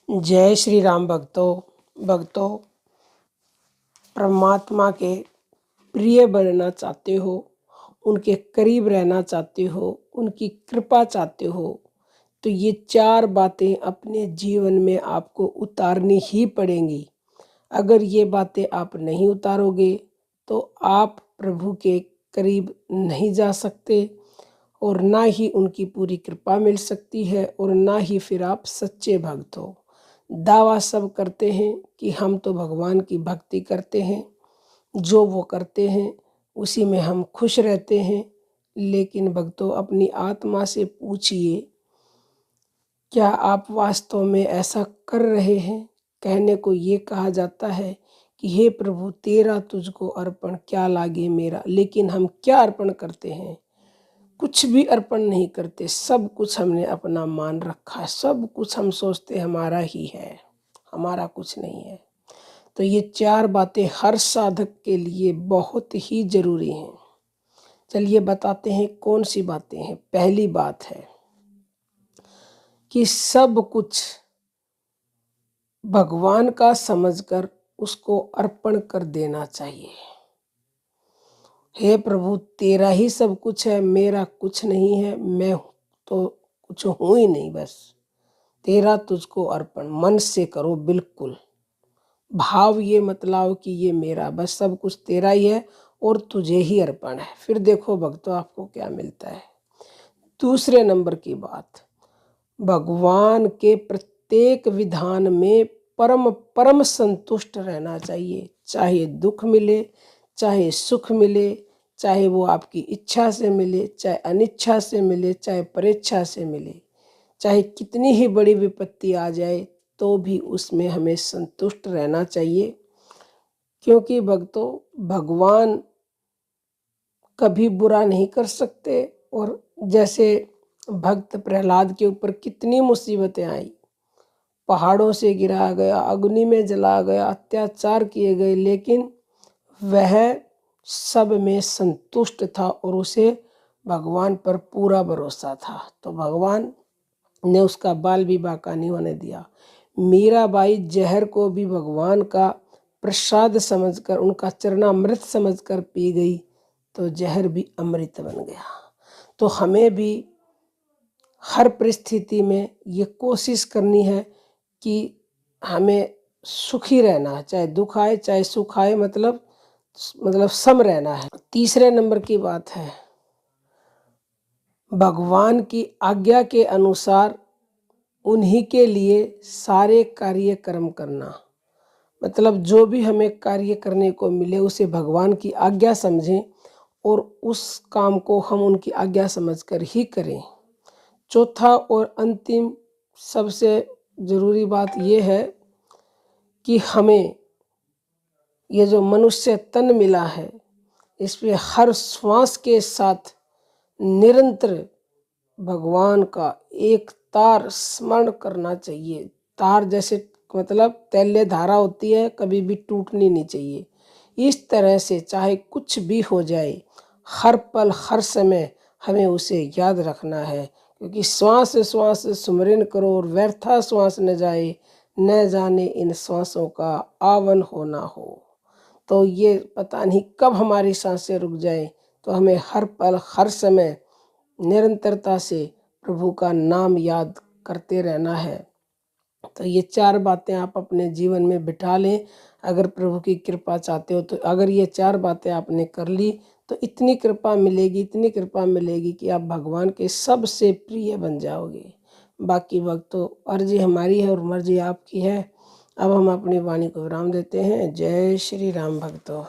जय श्री राम भक्तों, परमात्मा के प्रिय बनना चाहते हो, उनके करीब रहना चाहते हो, उनकी कृपा चाहते हो, तो ये 4 बातें अपने जीवन में आपको उतारनी ही पड़ेंगी। अगर ये बातें आप नहीं उतारोगे तो आप प्रभु के करीब नहीं जा सकते और ना ही उनकी पूरी कृपा मिल सकती है और ना ही फिर आप सच्चे भक्त हो। दावा सब करते हैं कि हम तो भगवान की भक्ति करते हैं, जो वो करते हैं उसी में हम खुश रहते हैं। लेकिन भक्तों, अपनी आत्मा से पूछिए, क्या आप वास्तव में ऐसा कर रहे हैं? कहने को ये कहा जाता है कि हे प्रभु, तेरा तुझको अर्पण क्या लागे मेरा। लेकिन हम क्या अर्पण करते हैं? कुछ भी अर्पण नहीं करते। सब कुछ हमने अपना मान रखा है, सब कुछ हम सोचते हमारा ही है, हमारा कुछ नहीं है। तो ये 4 बातें हर साधक के लिए बहुत ही जरूरी हैं। चलिए बताते हैं कौन सी बातें हैं। पहली बात है कि सब कुछ भगवान का समझकर उसको अर्पण कर देना चाहिए। हे प्रभु, तेरा ही सब कुछ है, मेरा कुछ नहीं है, मैं तो कुछ हूं ही नहीं, बस तेरा तुझको अर्पण मन से करो। बिल्कुल भाव ये मत लाओ कि ये मेरा, बस सब कुछ तेरा ही है और तुझे ही अर्पण है। फिर देखो भक्तों, आपको क्या मिलता है। दूसरे नंबर की बात, भगवान के प्रत्येक विधान में परम परम संतुष्ट रहना चाहिए। चाहे दुख मिले, चाहे सुख मिले, चाहे वो आपकी इच्छा से मिले, चाहे अनिच्छा से मिले, चाहे परेच्छा से मिले, चाहे कितनी ही बड़ी विपत्ति आ जाए तो भी उसमें हमें संतुष्ट रहना चाहिए। क्योंकि भक्तों, भगवान कभी बुरा नहीं कर सकते। और जैसे भक्त प्रहलाद के ऊपर कितनी मुसीबतें आई, पहाड़ों से गिरा गया, अग्नि में जला गया, अत्याचार किए गए, लेकिन वह सब में संतुष्ट था और उसे भगवान पर पूरा भरोसा था। तो भगवान ने उसका बाल विवाह का नहीं होने दिया। मीराबाई जहर को भी भगवान का प्रसाद समझकर, उनका चरणामृत समझकर पी गई, तो जहर भी अमृत बन गया। तो हमें भी हर परिस्थिति में ये कोशिश करनी है कि हमें सुखी रहना है, चाहे दुख आए चाहे सुख आए, मतलब सम रहना है। तीसरे नंबर की बात है, भगवान की आज्ञा के अनुसार उन्हीं के लिए सारे कार्यक्रम करना। मतलब जो भी हमें कार्य करने को मिले उसे भगवान की आज्ञा समझें और उस काम को हम उनकी आज्ञा समझकर ही करें। चौथा और अंतिम सबसे ज़रूरी बात यह है कि हमें ये जो मनुष्य तन मिला है, इस पे हर श्वास के साथ निरंतर भगवान का एक तार स्मरण करना चाहिए। तार जैसे मतलब तैल्य धारा होती है, कभी भी टूटनी नहीं चाहिए। इस तरह से चाहे कुछ भी हो जाए, हर पल हर समय हमें उसे याद रखना है। क्योंकि श्वास श्वास सुमिरन करो और व्यर्था श्वास न जाए, न जाने इन श्वासों का आवन होना हो। तो ये पता नहीं कब हमारी सांसें रुक जाए, तो हमें हर पल हर समय निरंतरता से प्रभु का नाम याद करते रहना है। तो ये 4 बातें आप अपने जीवन में बिठा लें। अगर प्रभु की कृपा चाहते हो तो अगर ये 4 बातें आपने कर ली तो इतनी कृपा मिलेगी, इतनी कृपा मिलेगी कि आप भगवान के सबसे प्रिय बन जाओगे। बाकी वक्त तो अर्जी हमारी है और मर्जी आपकी है। अब हम अपनी वाणी को विराम देते हैं। जय श्री राम भक्तों।